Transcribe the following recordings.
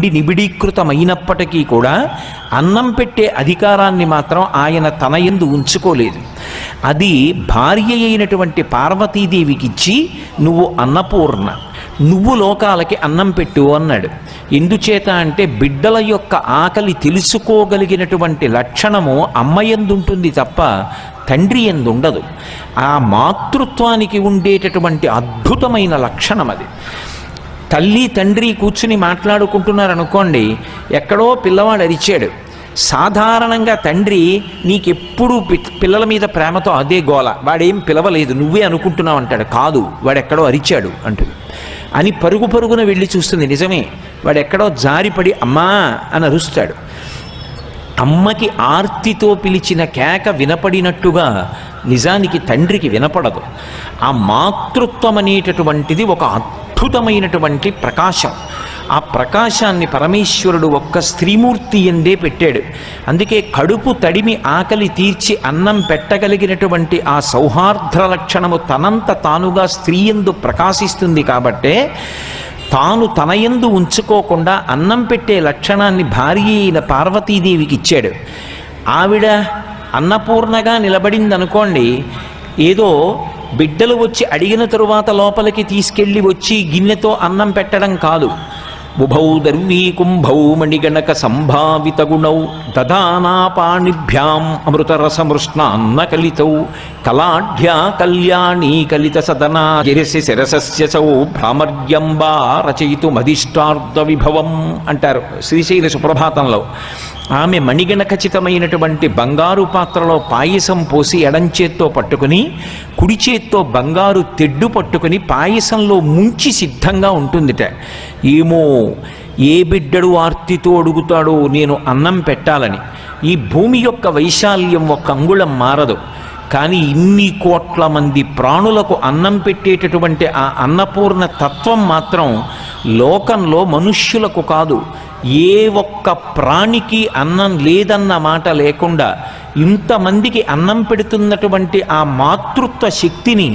నిబిడీకృతమైనప్పటికీ కూడా అన్నం పెట్టే అధికారాన్ని మాత్రం ఆయన తన యందు ఉంచుకోలేదు. అది భార్య అయినటువంటి పార్వతీదేవికి ఇచ్చి, నువ్వు అన్నపూర్ణ, నువ్వు లోకాలకి అన్నం పెట్టు అన్నాడు. ఎందుచేత అంటే బిడ్డల యొక్క ఆకలి తెలుసుకోగలిగినటువంటి లక్షణము అమ్మయందు ఉంటుంది తప్ప తండ్రి యందు ఉండదు. ఆ మాతృత్వానికి ఉండేటటువంటి అద్భుతమైన లక్షణం అది. తల్లి తండ్రి కూర్చుని మాట్లాడుకుంటున్నారనుకోండి, ఎక్కడో పిల్లవాడు అరిచాడు. సాధారణంగా తండ్రి నీకెప్పుడు పిల్లల మీద ప్రేమతో అదే గోల, వాడేం పిలవలేదు నువ్వే అనుకుంటున్నావు అంటాడు. కాదు, వాడెక్కడో అరిచాడు అంటుంది అని పరుగు పరుగున వెళ్ళి చూస్తుంది. నిజమే, వాడెక్కడో జారిపడి అమ్మా అని అరుస్తాడు. అమ్మకి ఆర్తితో పిలిచిన కేక వినపడినట్టుగా నిజానికి తండ్రికి వినపడదు. ఆ మాతృత్వం అనేటటువంటిది ఒక అద్భుతమైనటువంటి ప్రకాశం. ఆ ప్రకాశాన్ని పరమేశ్వరుడు ఒక్క స్త్రీమూర్తి ఎందే పెట్టాడు. అందుకే కడుపు తడిమి ఆకలి తీర్చి అన్నం పెట్టగలిగినటువంటి ఆ సౌహార్ద్ర లక్షణము తనంత తానుగా స్త్రీ యందు ప్రకాశిస్తుంది. కాబట్టే తాను తన యందు ఉంచుకోకుండా అన్నం పెట్టే లక్షణాన్ని భార్య అయిన పార్వతీదేవికి ఇచ్చాడు. ఆవిడ అన్నపూర్ణగా నిలబడిందనుకోండి, ఏదో బిడ్డలు వచ్చి అడిగిన తరువాత లోపలికి తీసుకెళ్ళి వచ్చి గిన్నెతో అన్నం పెట్టడం కాదు. ఉభౌ దర్వీ కుంభౌ మణిగణక సంభావిత గుణౌ దదానా పాణిభ్యాం అమృతరసమృష్ణాన్న కలితౌ కలాఢ్యా కళ్యాణీ కలిత సదనా గిరిసి శిరసస్య సౌ భ్రామర్యంబా రచయితుమధిష్టార్థ విభవం అంటారు శ్రీశైల సుప్రభాతంలో. ఆమె మణిగణఖచితమైనటువంటి బంగారు పాత్రలో పాయసం పోసి ఎడంచేత్తో పట్టుకుని కుడి చేత్తో బంగారు తెడ్డు పట్టుకుని పాయసంలో ముంచి సిద్ధంగా ఉంటుందిట. ఏమో ఏ బిడ్డడు ఆర్తితో అడుగుతాడో నేను అన్నం పెట్టాలని. ఈ భూమి యొక్క వైశాల్యం ఒక్క అంగుళం మారదు, కానీ ఇన్ని కోట్ల మంది ప్రాణులకు అన్నం పెట్టేటటువంటి ఆ అన్నపూర్ణ తత్వం మాత్రం లోకంలో మనుష్యులకు కాదు, ఏ ఒక్క ప్రాణికి అన్నం లేదన్న మాట లేకుండా ఇంతమందికి అన్నం పెడుతున్నటువంటి ఆ మాతృత్వ శక్తిని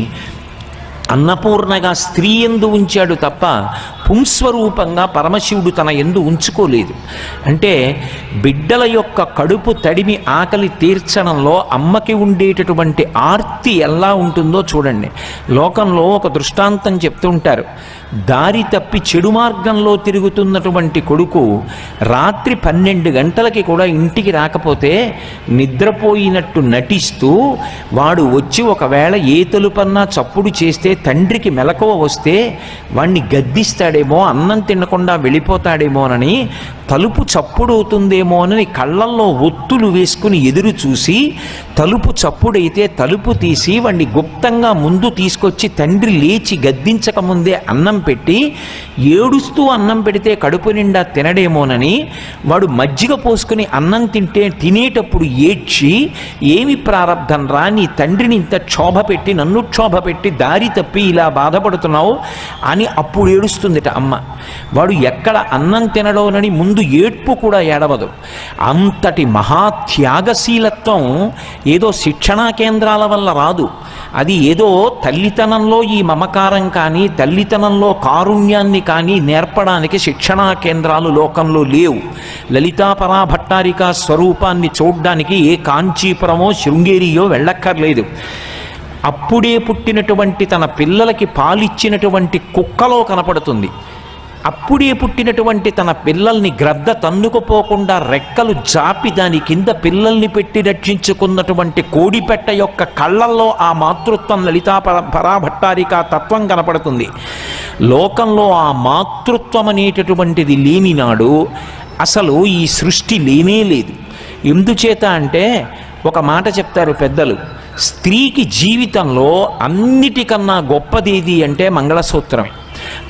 అన్నపూర్ణగా స్త్రీ యందు ఉంచాడు తప్ప పుంస్వరూపంగా పరమశివుడు తన యందు ఉంచుకోలేదు. అంటే బిడ్డల యొక్క కడుపు తడిమి ఆకలి తీర్చడంలో అమ్మకి ఉండేటటువంటి ఆర్తి ఎలా ఉంటుందో చూడండి. లోకంలో ఒక దృష్టాంతం చెప్తుంటారు. దారి తప్పి చెడు మార్గంలో తిరుగుతున్నటువంటి కొడుకు రాత్రి 12 గంటలకి కూడా ఇంటికి రాకపోతే నిద్రపోయినట్టు నటిస్తూ వాడు వచ్చి ఒకవేళ ఏ తలుపన్నా చప్పుడు చేస్తే తండ్రికి మెలకువ వస్తే వాణ్ణి గద్దిస్తాడేమో, అన్నం తినకుండా వెళ్ళిపోతాడేమోనని, తలుపు చప్పుడవుతుందేమోనని కళ్ళల్లో ఒత్తులు వేసుకుని ఎదురు చూసి తలుపు చప్పుడైతే తలుపు తీసి వాణ్ణి గుప్తంగా ముందు తీసుకొచ్చి తండ్రి లేచి గద్దించకముందే అన్నం పెట్టి ఏడుస్తూ అన్నం పెడితే కడుపు నిండా తినడేమోనని వాడు మజ్జిగ పోసుకుని అన్నం తినేటప్పుడు ఏడ్చి, ఏమి ప్రారంధం రా, నీ తండ్రిని ఇంత క్షోభ పెట్టి నన్ను క్షోభ పెట్టి దారి తప్పి ఇలా బాధపడుతున్నావు అని అప్పుడు ఏడుస్తుందిట అమ్మ. వాడు ఎక్కడ అన్నం తినడోనని ముందు ఏడ్పు కూడా ఏడవదు. అంతటి మహాత్యాగశీలత్వం ఏదో శిక్షణా కేంద్రాల వల్ల రాదు. అది ఏదో తల్లితనంలో ఈ మమకారం కానీ తల్లితనంలో కారుణ్యాన్ని కానీ నేర్పడానికి శిక్షణా కేంద్రాలు లోకంలో లేవు. లలితాపరా భట్టారిక స్వరూపాన్ని చూడ్డానికి ఏ కాంచీపురమో శృంగేరియో వెళ్ళక్కర్లేదు. అప్పుడే పుట్టినటువంటి తన పిల్లలకి పాలిచ్చినటువంటి కుక్కలో కనపడుతుంది. అప్పుడే పుట్టినటువంటి తన పిల్లల్ని గ్రద్ద తన్నుకుపోకుండా రెక్కలు జాపి దాని కింద పిల్లల్ని పెట్టి రక్షించుకున్నటువంటి కోడిపెట్ట యొక్క కళ్ళల్లో ఆ మాతృత్వం లలితాపరాభట్టారిక తత్వం కనపడుతుంది. లోకంలో ఆ మాతృత్వం అనేటటువంటిది లేని నాడు అసలు ఈ సృష్టి లేనే లేదు. ఎందుచేత అంటే ఒక మాట చెప్తారు పెద్దలు, స్త్రీకి జీవితంలో అన్నిటికన్నా గొప్పదేది అంటే మంగళసూత్రమే.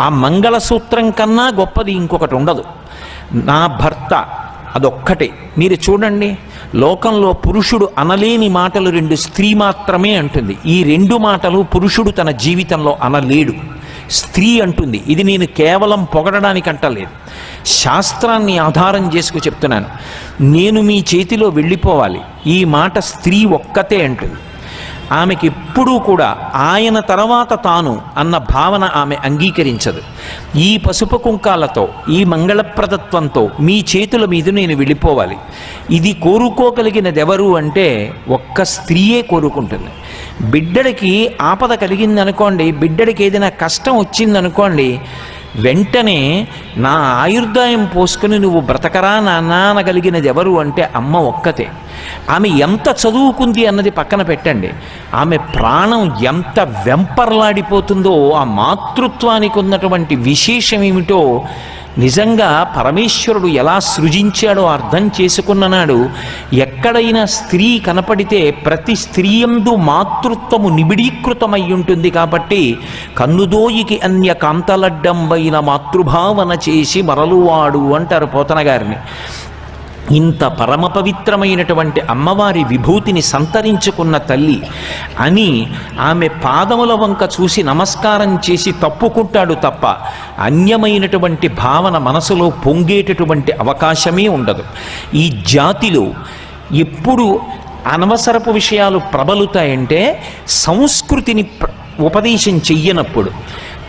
ఆ మంగళసూత్రం కన్నా గొప్పది ఇంకొకటి ఉండదు. నా భర్త అదొక్కటే. మీరు చూడండి, లోకంలో పురుషుడు అనలేని మాటలు 2 స్త్రీ మాత్రమే అంటుంది. ఈ 2 మాటలు పురుషుడు తన జీవితంలో అనలేడు, స్త్రీ అంటుంది. ఇది నేను కేవలం పొగడడానికి అంటలేదు, శాస్త్రాన్ని ఆధారం చేసుకు చెప్తున్నాను. నేను మీ చేతిలో వెళ్ళిపోవాలి, ఈ మాట స్త్రీ ఒక్కతే అంటుంది. ఆమెకి ఎప్పుడూ కూడా ఆయన తర్వాత తాను అన్న భావన ఆమె అంగీకరించదు. ఈ పసుపు కుంకాలతో, ఈ మంగళప్రదత్వంతో మీ చేతుల మీద నేను వెళ్ళిపోవాలి, ఇది కోరుకోగలిగినదెవరు అంటే ఒక్క స్త్రీయే కోరుకుంటుంది. బిడ్డడికి ఆపద కలిగిందనుకోండి, బిడ్డడికి ఏదైనా కష్టం వచ్చిందనుకోండి, వెంటనే నా ఆయుర్దాయం పోసుకుని నువ్వు బ్రతకరా నాన్న అనగలిగినది ఎవరు అంటే అమ్మ ఒక్కతే. ఆమె ఎంత చదువుకుంది అన్నది పక్కన పెట్టండి, ఆమె ప్రాణం ఎంత వెంపర్లాడిపోతుందో, ఆ మాతృత్వానికి ఉన్నటువంటి విశేషం ఏమిటో నిజంగా పరమేశ్వరుడు ఎలా సృజించాడో అర్థం చేసుకున్ననాడు. ఎక్కడైనా స్త్రీ కనపడితే ప్రతి స్త్రీయందు మాతృత్వము నిబిడీకృతమై ఉంటుంది. కాబట్టి కన్నుదోయికి అన్య కాంతలడ్డంబైన మాతృభావన చేసి మరలువాడు అంటారు పోతన గారిని. ఇంత పరమ పవిత్రమైనటువంటి అమ్మవారి విభూతిని సంతరించుకున్న తల్లి అని ఆమె పాదముల వంక చూసి నమస్కారం చేసి తప్పుకుంటాడు తప్ప అన్యమైనటువంటి భావన మనసులో పొంగేటటువంటి అవకాశమే ఉండదు. ఈ జాతిలో ఎప్పుడు అనవసరపు విషయాలు ప్రబలుతాయంటే సంస్కృతిని ఉపదేశం చెయ్యనప్పుడు.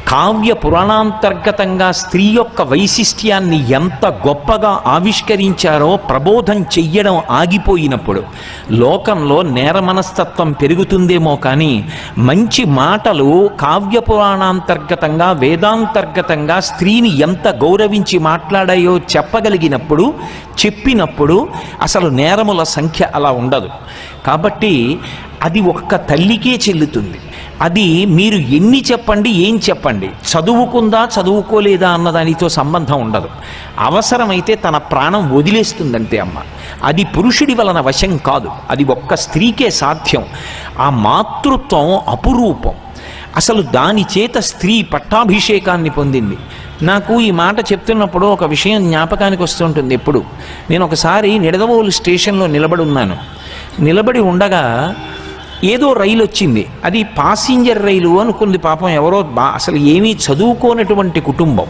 కావ్య పురాణాంతర్గతంగా స్త్రీ యొక్క వైశిష్ట్యాన్ని ఎంత గొప్పగా ఆవిష్కరించారో ప్రబోధం చెయ్యడం ఆగిపోయినప్పుడు లోకంలో నేర మనస్తత్వం పెరుగుతుందేమో కానీ మంచి మాటలు కావ్య పురాణాంతర్గతంగా వేదాంతర్గతంగా స్త్రీని ఎంత గౌరవించి మాట్లాడాయో చెప్పినప్పుడు అసలు నేరముల సంఖ్య అలా ఉండదు. కాబట్టి అది ఒక్క తల్లికే చెల్లుతుంది. అది మీరు ఎన్ని చెప్పండి, ఏం చెప్పండి, చదువుకుందా చదువుకోలేదా అన్నదానితో సంబంధం ఉండదు. అవసరమైతే తన ప్రాణం వదిలేస్తుందంతే అమ్మ. అది పురుషుడి వలన వశం కాదు, అది ఒక్క స్త్రీకే సాధ్యం. ఆ మాతృత్వం అపురూపం. అసలు దాని చేత స్త్రీ పట్టాభిషేకాన్ని పొందింది. నాకు ఈ మాట చెప్తున్నప్పుడు ఒక విషయం జ్ఞాపకానికి వస్తుంటుంది. ఎప్పుడు నేను ఒకసారి నిడదవోలు స్టేషన్లో నిలబడి ఉండగా ఏదో రైలు వచ్చింది. అది పాసింజర్ రైలు అనుకుంది. పాపం ఎవరో అసలు ఏమీ చదువుకోనటువంటి కుటుంబం,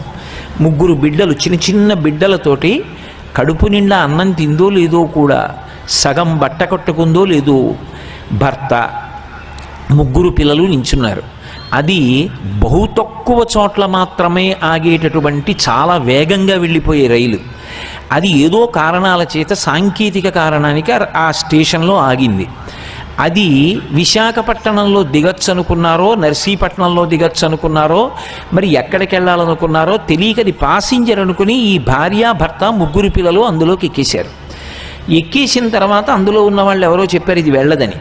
3 బిడ్డలు, చిన్న చిన్న బిడ్డలతోటి కడుపు నిండా అన్నం తిందో లేదో కూడా, సగం బట్ట కట్టుకుందో లేదో, భర్త, 3 పిల్లలు నించున్నారు. అది బహు తక్కువ చోట్ల మాత్రమే ఆగేటటువంటి చాలా వేగంగా వెళ్ళిపోయే రైలు. అది ఏదో కారణాల చేత, సాంకేతిక కారణానికి ఆ స్టేషన్లో ఆగింది. అది విశాఖపట్నంలో దిగచ్చు అనుకున్నారో, నర్సీపట్నంలో దిగచ్చు అనుకున్నారో, మరి ఎక్కడికి వెళ్ళాలనుకున్నారో తెలియక అది పాసింజర్ అనుకుని ఈ భార్య భర్త 3 పిల్లలు అందులోకి ఎక్కేశారు. ఎక్కేసిన తర్వాత అందులో ఉన్న వాళ్ళు ఎవరో చెప్పారు ఇది వెళ్ళదని.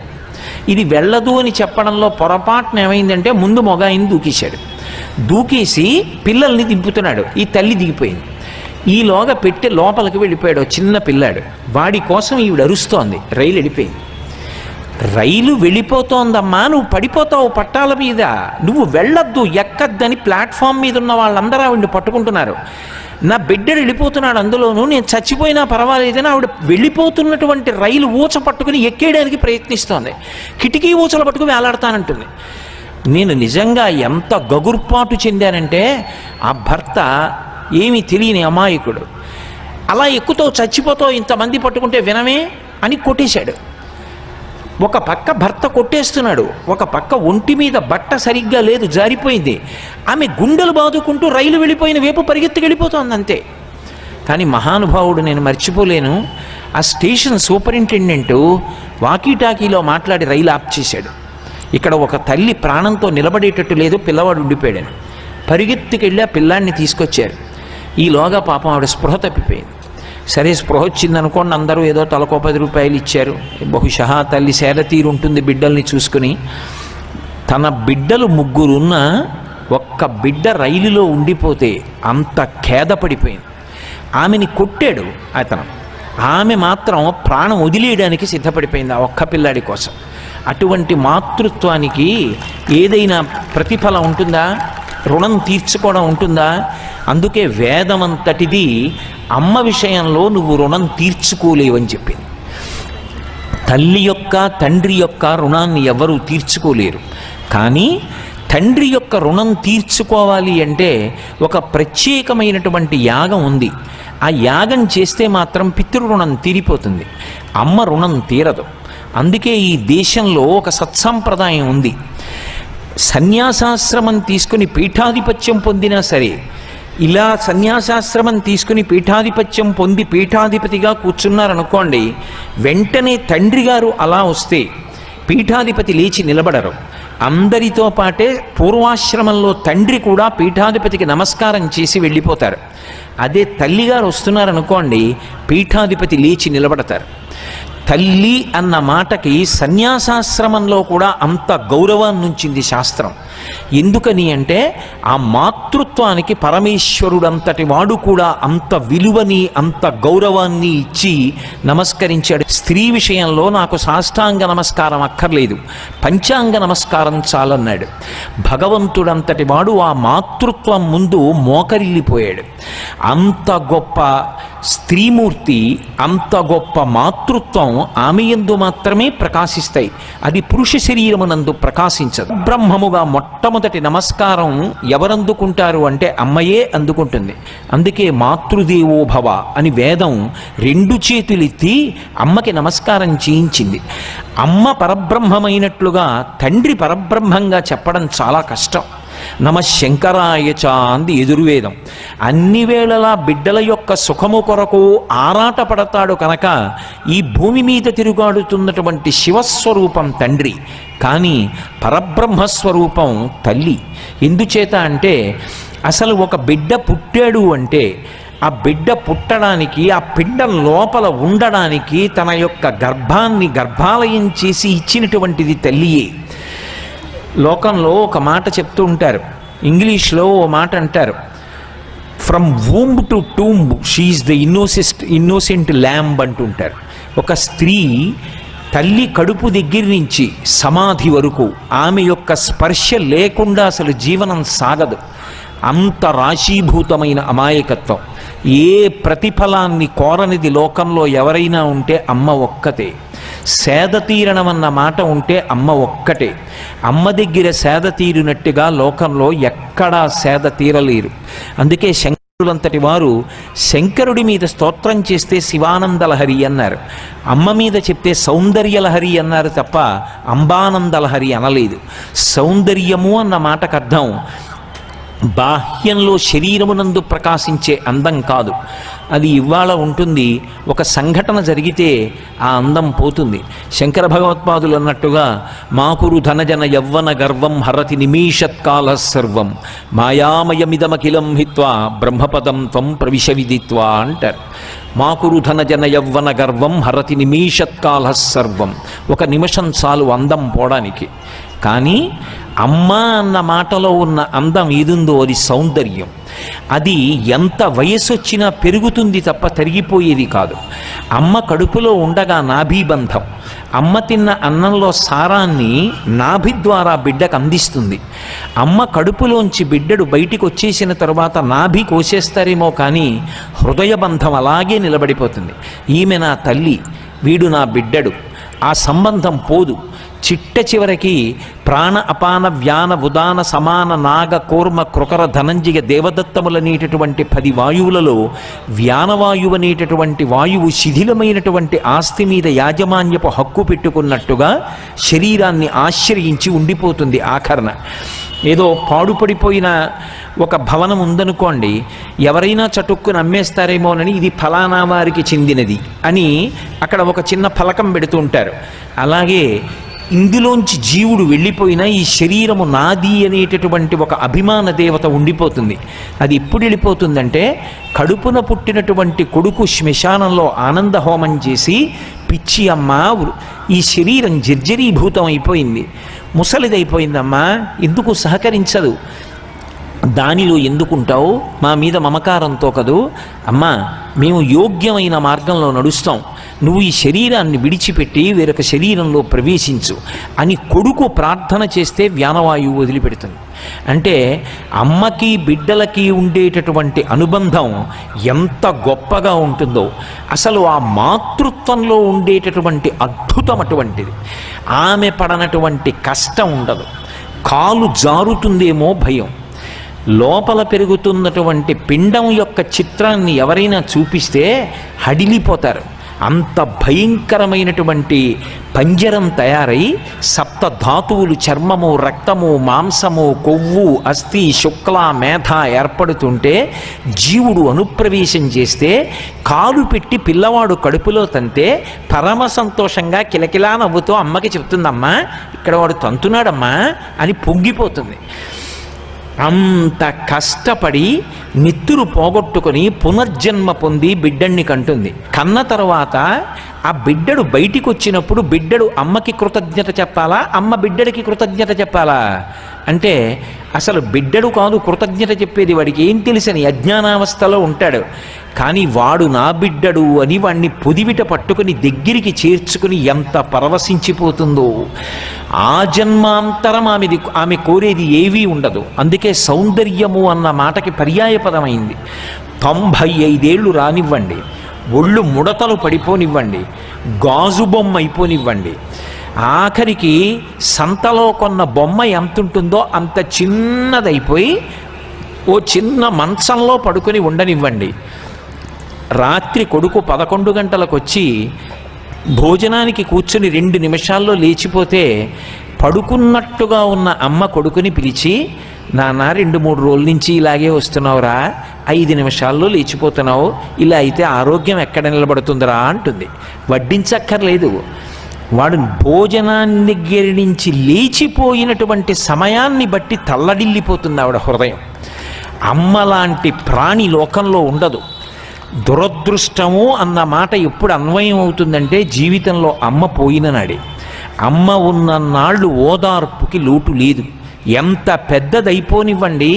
ఇది వెళ్ళదు అని చెప్పడంలో పొరపాటున ఏమైందంటే ముందు మొగాయిని దూకేసి పిల్లల్ని దింపుతున్నాడు. ఈ తల్లి దిగిపోయింది. ఈలోగా పెట్టి లోపలికి వెళ్ళిపోయాడు చిన్న పిల్లాడు. వాడి కోసం ఈవిడ అరుస్తోంది. రైలు వెళ్ళిపోయింది. రైలు వెళ్ళిపోతోందమ్మా, నువ్వు పడిపోతావు పట్టాల మీద, నువ్వు వెళ్ళొద్దు, ఎక్కద్దని ప్లాట్ఫామ్ మీద ఉన్న వాళ్ళందరూ ఆవిడని పట్టుకుంటున్నారు. నా బిడ్డడు వెళ్ళిపోతున్నాడు అందులోనూ, నేను చచ్చిపోయినా పర్వాలేదని ఆవిడ వెళ్ళిపోతున్నటువంటి రైలు ఊచ పట్టుకుని ఎక్కేయడానికి ప్రయత్నిస్తోంది. కిటికీ ఊచలు పట్టుకుని వేలాడతానంటుంది. నేను నిజంగా ఎంత గగుర్పాటు చెందానంటే, ఆ భర్త ఏమీ తెలియని అమాయకుడు, అలా ఎక్కుతావు చచ్చిపోతావు ఇంతమంది పట్టుకుంటే వినమే అని కొట్టేశాడు. ఒక పక్క భర్త కొట్టేస్తున్నాడు, ఒక పక్క ఒంటి మీద బట్ట సరిగ్గా లేదు, జారిపోయింది. ఆమె గుండెలు బాదుకుంటూ రైలు వెళ్ళిపోయిన వైపు పరిగెత్తుకు వెళ్ళిపోతోంది అంతే. కానీ మహానుభావుడు, నేను మర్చిపోలేను, ఆ స్టేషన్ సూపరింటెండెంటు వాకీటాకీలో మాట్లాడి రైలు ఆఫ్ చేశాడు. ఇక్కడ ఒక తల్లి ప్రాణంతో నిలబడేటట్టు లేదు, పిల్లవాడు ఉండిపోయాడని. పరిగెత్తుకెళ్ళి ఆ పిల్లాడిని తీసుకొచ్చారు. ఈలోగా పాపం ఆవిడ స్పృహ తప్పిపోయింది. సరే స్పృహ వచ్చిందనుకోండి, అందరూ ఏదో తలకో 10 రూపాయలు ఇచ్చారు. బహుశా తల్లి సేదతీరు ఉంటుంది బిడ్డల్ని చూసుకుని. తన బిడ్డలు 3 ఉన్న ఒక్క బిడ్డ రైలులో ఉండిపోతే అంత ఖేదపడిపోయింది. ఆమెని కొట్టాడు అతను, ఆమె మాత్రం ప్రాణం వదిలేయడానికి సిద్ధపడిపోయింది ఆ ఒక్క పిల్లాడి కోసం. అటువంటి మాతృత్వానికి ఏదైనా ప్రతిఫలం ఉంటుందా? రుణం తీర్చుకోవడం ఉంటుందా? అందుకే వేదమంతటిది అమ్మ విషయంలో నువ్వు రుణం తీర్చుకోలేవని చెప్పింది. తల్లి యొక్క తండ్రి యొక్క రుణాన్ని ఎవరూ తీర్చుకోలేరు. కానీ తండ్రి యొక్క రుణం తీర్చుకోవాలి అంటే ఒక ప్రత్యేకమైనటువంటి యాగం ఉంది. ఆ యాగం చేస్తే మాత్రం పితృ రుణం తీరిపోతుంది, అమ్మ రుణం తీరదు. అందుకే ఈ దేశంలో ఒక సత్సంప్రదాయం ఉంది. సన్యాసాశ్రమం తీసుకుని పీఠాధిపత్యం పొందినా సరే, ఇలా సన్యాసాశ్రమం తీసుకుని పీఠాధిపత్యం పొంది పీఠాధిపతిగా కూర్చున్నారనుకోండి, వెంటనే తండ్రి గారు అలా వస్తే పీఠాధిపతి లేచి నిలబడరు. అందరితో పాటే పూర్వాశ్రమంలో తండ్రి కూడా పీఠాధిపతికి నమస్కారం చేసి వెళ్ళిపోతారు. అదే తల్లిగారు వస్తున్నారనుకోండి, పీఠాధిపతి లేచి నిలబడతారు. తల్లి అన్న మాటకి సన్యాసాశ్రమంలో కూడా అంత గౌరవాన్ని ఉంచింది శాస్త్రం. ఎందుకని అంటే ఆ మాతృత్వానికి పరమేశ్వరుడంతటి వాడు కూడా అంత విలువని అంత గౌరవాన్ని ఇచ్చి నమస్కరించాడు. స్త్రీ విషయంలో నాకు సాష్టాంగ నమస్కారం అక్కర్లేదు, పంచాంగ నమస్కారం చాలన్నాడు. భగవంతుడంతటి వాడు ఆ మాతృత్వం ముందు మోకరిల్లిపోయాడు. అంత గొప్ప స్త్రీమూర్తి, అంత గొప్ప మాతృత్వం ఆమె యందు మాత్రమే ప్రకాశిస్తాయి. అది పురుష శరీరమునందు ప్రకాశించదు. బ్రహ్మముగా మొట్టమొదటి నమస్కారం ఎవరందుకుంటారు అంటే అమ్మయే అందుకుంటుంది. అందుకే మాతృదేవో భవ అని వేదం 2 చేతులెత్తి అమ్మకి నమస్కారం చేయించింది. అమ్మ పరబ్రహ్మమైనట్లుగా తండ్రి పరబ్రహ్మంగా చెప్పడం చాలా కష్టం. నమ శంకరాయచ అంది ఎదుర్వేదం. అన్ని వేళలా బిడ్డల యొక్క సుఖము కొరకు ఆరాటపడతాడు కనుక ఈ భూమి మీద తిరుగాడుతున్నటువంటి శివస్వరూపం తండ్రి, కానీ పరబ్రహ్మస్వరూపం తల్లి. ఎందుచేత అంటే అసలు ఒక బిడ్డ పుట్టాడు అంటే ఆ బిడ్డ పుట్టడానికి, ఆ పిండం లోపల ఉండడానికి తన యొక్క గర్భాన్ని గర్భాలయం చేసి ఇచ్చినటువంటిది తల్లియే. లోకంలో ఒక మాట చెప్తూ ఉంటారు, ఇంగ్లీష్లో ఓ మాట అంటారు, from womb to tomb she is the innocent lamb అంటుంటారు. ఒక స్త్రీ తల్లి కడుపు దగ్గర నుంచి సమాధి వరకు ఆమె యొక్క స్పర్శ లేకుండా అసలు జీవనం సాగదు. అంత రాశీభూతమైన అమాయకత్వం. ఏ ప్రతిఫలాన్ని కోరనిది లోకంలో ఎవరైనా ఉంటే అమ్మ ఒక్కతే. సేద తీరణం అన్న మాట ఉంటే అమ్మ ఒక్కటే. అమ్మ దగ్గర సేద తీరినట్టుగా లోకంలో ఎక్కడా సేద తీరలేరు. అందుకే శంకరులంతటి వారు శంకరుడి మీద స్తోత్రం చేస్తే శివానందలహరి అన్నారు, అమ్మ మీద చెప్తే సౌందర్యలహరి అన్నారు తప్ప అంబానందలహరి అనలేదు. సౌందర్యము అన్న మాటకు అర్థం బాహ్యంలో శరీరమునందు ప్రకాశించే అందం కాదు. అది ఇవాళ ఉంటుంది, ఒక సంఘటన జరిగితే ఆ అందం పోతుంది. శంకర భగవత్పాదులు అన్నట్టుగా మాకురు ధనజన యవ్వన గర్వం హరతి నిమీషత్కాల సర్వం మాయామయమిదమఖిలం హిత్వా బ్రహ్మపదం త్వం ప్రవిశవిదిత్వా అంటారు. మాకురు ధనజన యవ్వన గర్వం హరతి నిమీషత్కాల సర్వం. ఒక నిమిషం చాలు అందం పోవడానికి. కానీ అమ్మ అన్న మాటలో ఉన్న అందం ఏదుందో అది సౌందర్యం. అది ఎంత వయసు వచ్చినా పెరుగుతుంది తప్ప తరిగిపోయేది కాదు. అమ్మ కడుపులో ఉండగా నాభీబంధం, అమ్మ తిన్న అన్నంలో సారాన్ని నాభి ద్వారా బిడ్డకు అందిస్తుంది. అమ్మ కడుపులోంచి బిడ్డడు బయటికి వచ్చేసిన తర్వాత నాభి కోసేస్తారేమో కానీ హృదయబంధం అలాగే నిలబడిపోతుంది. ఈమె నా తల్లి, వీడు నా బిడ్డడు, ఆ సంబంధం పోదు. చిట్ట చివరికి ప్రాణ అపాన వ్యాన ఉదాన సమాన నాగ కూర్మ కృకర ధనంజయ దేవదత్తములనేటటువంటి 10 వాయువులలో వ్యానవాయువు అనేటటువంటి వాయువు శిథిలమైనటువంటి ఆస్తి మీద యాజమాన్యపు హక్కు పెట్టుకున్నట్టుగా శరీరాన్ని ఆశ్రయించి ఉండిపోతుంది. ఆఖరణ ఏదో పాడుపడిపోయిన ఒక భవనం ఉందనుకోండి, ఎవరైనా చటుక్కుని అమ్మేస్తారేమోనని ఇది ఫలానా వారికి చెందినది అని అక్కడ ఒక చిన్న ఫలకం పెడుతూ ఉంటారు. అలాగే ఇందులోంచి జీవుడు వెళ్ళిపోయినా ఈ శరీరము నాది అనేటటువంటి ఒక అభిమాన దేవత ఉండిపోతుంది. అది ఎప్పుడు వెళ్ళిపోతుందంటే కడుపున పుట్టినటువంటి కొడుకు శ్మశానంలో ఆనంద హోమం చేసి, పిచ్చి అమ్మ ఈ శరీరం జర్జరీభూతం అయిపోయింది, ముసలిదైపోయిందమ్మా, ఎందుకు సహకరించదు, దానిలో ఎందుకుంటావు, మా మీద మమకారంతో కదూ అమ్మా, మేము యోగ్యమైన మార్గంలో నడుస్తాం, నువ్వు ఈ శరీరాన్ని విడిచిపెట్టి వేరొక శరీరంలో ప్రవేశించు అని కొడుకు ప్రార్థన చేస్తే వ్యానవాయువు వదిలిపెడుతుంది. అంటే అమ్మకి బిడ్డలకి ఉండేటటువంటి అనుబంధం ఎంత గొప్పగా ఉంటుందో, అసలు ఆ మాతృత్వంలో ఉండేటటువంటి అద్భుతం అటువంటిది. ఆమె పడనటువంటి కష్టం ఉండదు. కాలు జారుతుందేమో భయం. లోపల పెరుగుతున్నటువంటి పిండం యొక్క చిత్రాన్ని ఎవరైనా చూపిస్తే హడిలిపోతారు. అంత భయంకరమైనటువంటి పంజరం తయారై సప్తధాతువులు చర్మము, రక్తము, మాంసము, కొవ్వు, అస్థి, శుక్ల, మేధ ఏర్పడుతుంటే జీవుడు అనుప్రవేశం చేస్తే కాలు పెట్టి పిల్లవాడు కడుపులో తంతే పరమ సంతోషంగా కిలకిలా నవ్వుతూ అమ్మకి చెప్తుందమ్మా ఇక్కడ వాడు తంతున్నాడమ్మా అని పొంగిపోతుంది. అంత కష్టపడి నెత్తురు పోగొట్టుకొని పునర్జన్మ పొంది బిడ్డణ్ణి కంటుంది. కన్న తర్వాత ఆ బిడ్డడు బయటికి వచ్చినప్పుడు బిడ్డడు అమ్మకి కృతజ్ఞత చెప్పాలా, అమ్మ బిడ్డడికి కృతజ్ఞత చెప్పాలా అంటే అసలు బిడ్డడు కాదు కృతజ్ఞత చెప్పేది, వాడికి ఏం తెలుసని అజ్ఞానావస్థలో ఉంటాడు. కానీ వాడు నా బిడ్డడు అని వాడిని పొదివిట పట్టుకుని దగ్గరికి చేర్చుకుని ఎంత పరవశించిపోతుందో. ఆ జన్మాంతరం ఆమె కోరేది ఏవీ ఉండదు. అందుకే సౌందర్యము అన్న మాటకి పర్యాయపదమైంది. 95 ఏళ్ళు రానివ్వండి, ఒళ్ళు ముడతలు పడిపోనివ్వండి, గాజు బొమ్మ అయిపోనివ్వండి, ఆఖరికి సంతలో కొన్న బొమ్మ ఎంత ఉంటుందో అంత చిన్నదైపోయి ఓ చిన్న మంచంలో పడుకొని ఉండనివ్వండి. రాత్రి కొడుకు 11 గంటలకు వచ్చి భోజనానికి కూర్చుని 2 నిమిషాల్లో లేచిపోతే పడుకున్నట్టుగా ఉన్న అమ్మ కొడుకుని పిలిచి, నాన్న 2-3 రోజుల నుంచి ఇలాగే వస్తున్నావురా, 5 నిమిషాల్లో లేచిపోతున్నావు, ఇలా అయితే ఆరోగ్యం ఎక్కడ నిలబడుతుందిరా అంటుంది. వడ్డించక్కర్లేదు, వాడు భోజనాన్ని దగ్గర నుంచి లేచిపోయినటువంటి సమయాన్ని బట్టి తల్లడిల్లిపోతుంది ఆవిడ హృదయం. అమ్మ లాంటి ప్రాణి లోకంలో ఉండదు. దురదృష్టము అన్న మాట ఎప్పుడు అన్వయం అవుతుందంటే జీవితంలో అమ్మ పోయిన నాడే. అమ్మ ఉన్న నాళ్ళు ఓదార్పుకి లోటు లేదు. ఎంత పెద్దదైపోనివ్వండి,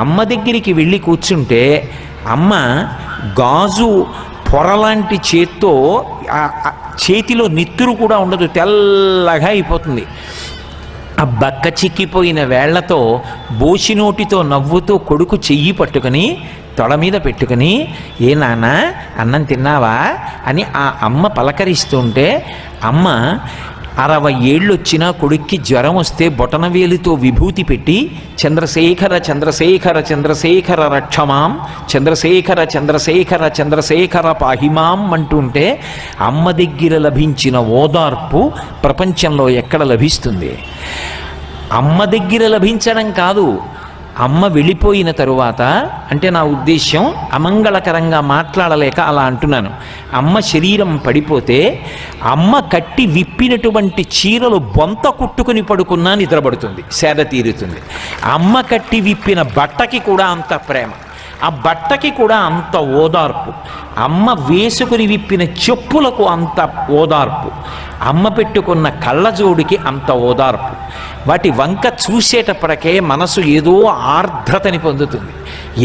అమ్మ దగ్గరికి వెళ్ళి కూర్చుంటే అమ్మ గాజు పొరలాంటి చేత్తో చేతిలో నెత్తురు కూడా ఉండదు, తెల్లగా అయిపోతుంది. ఆ బక్క చిక్కిపోయిన వేళ్లతో బోసినోటితో నవ్వుతూ కొడుకు చెయ్యి పట్టుకుని తొడ మీద పెట్టుకుని, ఏ నాన్న అన్నం తిన్నావా అని ఆ అమ్మ పలకరిస్తుంటే, అమ్మ 60 ఏళ్ళు వచ్చినా కొడుక్కి జ్వరం వస్తే బొటనవేలుతో విభూతి పెట్టి చంద్రశేఖర చంద్రశేఖర చంద్రశేఖర రక్షమాం, చంద్రశేఖర చంద్రశేఖర చంద్రశేఖర పాహిమాం అంటుంటే అమ్మ దగ్గర లభించిన ఓదార్పు ప్రపంచంలో ఎక్కడ లభిస్తుంది? అమ్మ దగ్గర లభించడం కాదు, అమ్మ వెళ్ళిపోయిన తరువాత, అంటే నా ఉద్దేశ్యం అమంగళకరంగా మాట్లాడలేక అలా అంటున్నాను. అమ్మ శరీరం పడిపోతే అమ్మ కట్టి విప్పినటువంటి చీరలు బొంత కుట్టుకుని పడుకున్నా నిద్రపడుతుంది, సేద తీరుతుంది. అమ్మ కట్టి విప్పిన బట్టకి కూడా అంత ప్రేమ, ఆ బట్టకి కూడా అంత ఓదార్పు. అమ్మ వేసుకుని విప్పిన చెప్పులకు అంత ఓదార్పు, అమ్మ పెట్టుకున్న కళ్ళజోడికి అంత ఓదార్పు. వాటి వంక చూసేటప్పటికే మనసు ఏదో ఆర్ద్రతని పొందుతుంది,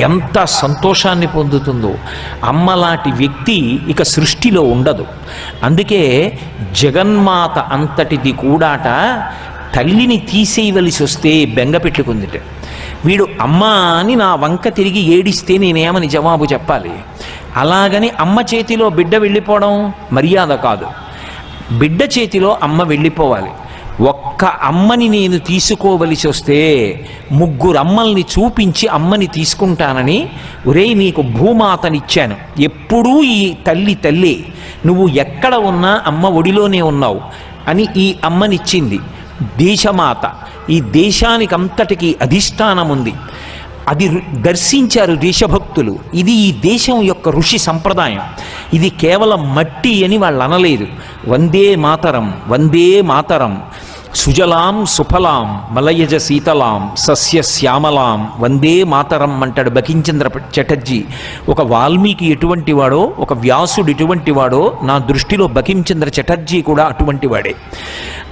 ఎంత సంతోషాన్ని పొందుతుందో. అమ్మలాంటి వ్యక్తి ఇక సృష్టిలో ఉండదు. అందుకే జగన్మాత అంతటిది కూడాట తల్లిని తీసేయవలసి వస్తే బెంగ పెట్టుకుందిట. వీడు అమ్మా అని నా వంక తిరిగి ఏడిస్తే నేనేమని జవాబు చెప్పాలి? అలాగని అమ్మ చేతిలో బిడ్డ వెళ్ళిపోవడం మర్యాద కాదు. బిడ్డ చేతిలో అమ్మ వెళ్ళిపోవాలి. ఒక్క అమ్మని నేను తీసుకోవలసి వస్తే 3 అమ్మల్ని చూపించి అమ్మని తీసుకుంటానని, ఒరేయ్ నీకు భూమాతనిచ్చాను, ఎప్పుడూ ఈ తల్లి నువ్వు ఎక్కడ ఉన్నా అమ్మ ఒడిలోనే ఉన్నావు అని ఈ అమ్మనిచ్చింది. దేశమాత, ఈ దేశానికి అంతటికీ అధిష్టానం ఉంది. అది దర్శించారు దేశభక్తులు. ఇది ఈ దేశం యొక్క ఋషి సంప్రదాయం. ఇది కేవలం మట్టి అని వాళ్ళు అనలేదు. వందే మాతరం, వందే మాతరం, సుజలాం సుఫలాం మలయజ శీతలాం సస్య శ్యామలాం వందే మాతరం అంటాడు బకించంద్ర చటర్జీ. ఒక వాల్మీకి ఎటువంటి వాడో, ఒక వ్యాసుడు ఎటువంటి వాడో, నా దృష్టిలో బకించంద్ర చటర్జీ కూడా అటువంటి వాడే.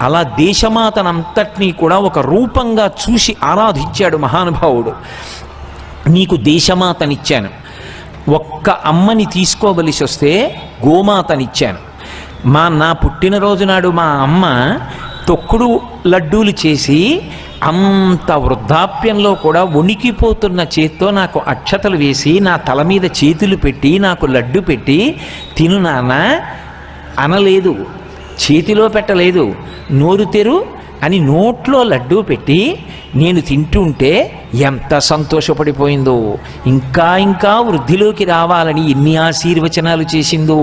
అలా దేశమాతనంతటినీ కూడా ఒక రూపంగా చూసి ఆరాధించాడు మహానుభావుడు. నీకు దేశమాతనిచ్చాను, ఒక్క అమ్మని తీసుకోవలసి వస్తే గోమాతనిచ్చాను. నా పుట్టినరోజు నాడు మా అమ్మ తొక్కుడు లడ్డూలు చేసి అంత వృద్ధాప్యంలో కూడా వణికిపోతున్న చేత్తో నాకు అక్షతలు వేసి నా తల మీద చేతులు పెట్టి నాకు లడ్డు పెట్టి తిను నాన్న అనలేదు, చేతిలో పెట్టలేదు. నోరు తెరు, అని నోట్లో లడ్డూ పెట్టి నేను తింటుంటే ఎంత సంతోషపడిపోయిందో, ఇంకా ఇంకా వృద్ధిలోకి రావాలని ఎన్ని ఆశీర్వచనాలు చేసిందో.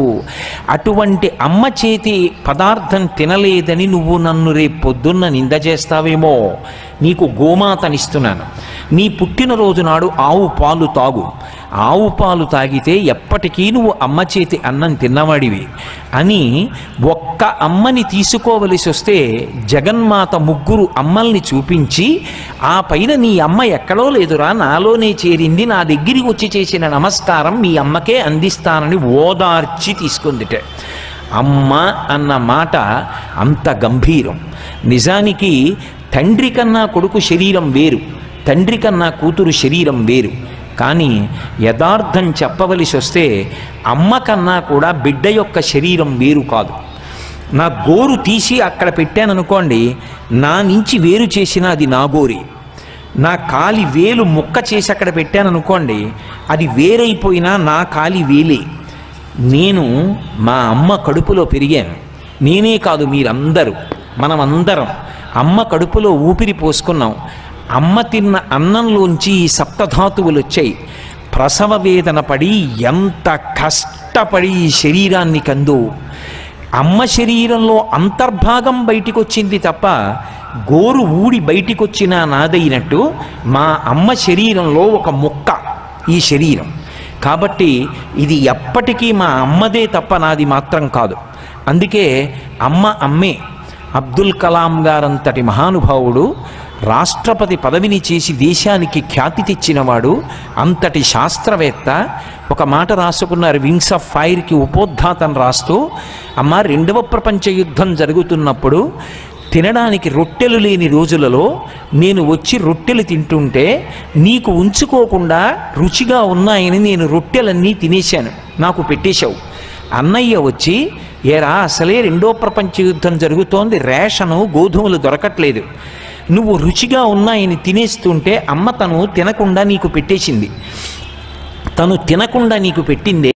అటువంటి అమ్మ చేతి పదార్థం తినలేదని నువ్వు నన్ను రేపు పొద్దున్న నింద చేస్తావేమో. నీకు గోమాతనిస్తున్నాను. నీ పుట్టినరోజు నాడు ఆవు పాలు తాగు. ఆవు పాలు తాగితే ఎప్పటికీ నువ్వు అమ్మ చేతి అన్నం తిన్నవాడివి అని ఒక్క అమ్మని తీసుకోవలసి వస్తే జగన్మాత ముగ్గురు అమ్మల్ని చూపించి, ఆ పైన నీ అమ్మ ఎక్కడో లేదురా, నాలోనే చేరింది, నా దగ్గరికి వచ్చి చేసిన నమస్కారం మీ అమ్మకే అందిస్తానని ఓదార్చి తీసుకుందిట. అమ్మ అన్న మాట అంత గంభీరం. నిజానికి తండ్రి కన్నా కొడుకు శరీరం వేరు, తండ్రి కన్నా కూతురు శరీరం వేరు. కానీ యథార్థం చెప్పవలసి వస్తే అమ్మ కన్నా కూడా బిడ్డ యొక్క శరీరం వేరు కాదు. నా గోరు తీసి అక్కడ పెట్టాననుకోండి, నా నుంచి వేరు చేసిన అది నా గోరి. నా కాలి వేలు ముక్క చేసి అక్కడ పెట్టాననుకోండి, అది వేరైపోయినా నా కాలి వేలే. నేను మా అమ్మ కడుపులో పెరిగాను. నేనే కాదు, మీరందరూ, మనమందరం అమ్మ కడుపులో ఊపిరి పోసుకున్నాం. అమ్మ తిన్న అన్నంలోంచి ఈ సప్తధాతువులు వచ్చాయి. ప్రసవ వేదన పడి ఎంత కష్టపడి ఈ శరీరాన్ని కందు. అమ్మ శరీరంలో అంతర్భాగం బయటికి వచ్చింది తప్ప గోరు ఊడి బయటికి వచ్చిన నాదైనట్టు మా అమ్మ శరీరంలో ఒక ముక్క ఈ శరీరం. కాబట్టి ఇది ఎప్పటికీ మా అమ్మదే తప్ప నాది మాత్రం కాదు. అందుకే అమ్మ అమ్మే. అబ్దుల్ కలాం గారంతటి మహానుభావుడు రాష్ట్రపతి పదవిని చేసి దేశానికి ఖ్యాతి తెచ్చినవాడు, అంతటి శాస్త్రవేత్త ఒక మాట రాసుకున్నారు. వింగ్స్ ఆఫ్ ఫైర్కి ఉపోద్ఘాతం రాస్తూ, అమ్మ, 2వ ప్రపంచ యుద్ధం జరుగుతున్నప్పుడు తినడానికి రొట్టెలు లేని రోజులలో నేను వచ్చి రొట్టెలు తింటుంటే నీకు ఉంచుకోకుండా రుచిగా ఉన్నాయని నేను రొట్టెలన్నీ తినేశాను, నాకు పెట్టేశావు. అన్నయ్య వచ్చి, ఏరా అసలే 2వ ప్రపంచ యుద్ధం జరుగుతోంది, రేషను గోధుమలు దొరకట్లేదు, నువ్వు రుచిగా ఉన్నాయని తినేస్తుంటే అమ్మ తను తినకుండా నీకు పెట్టేసింది. తను తినకుండా నీకు పెట్టిందే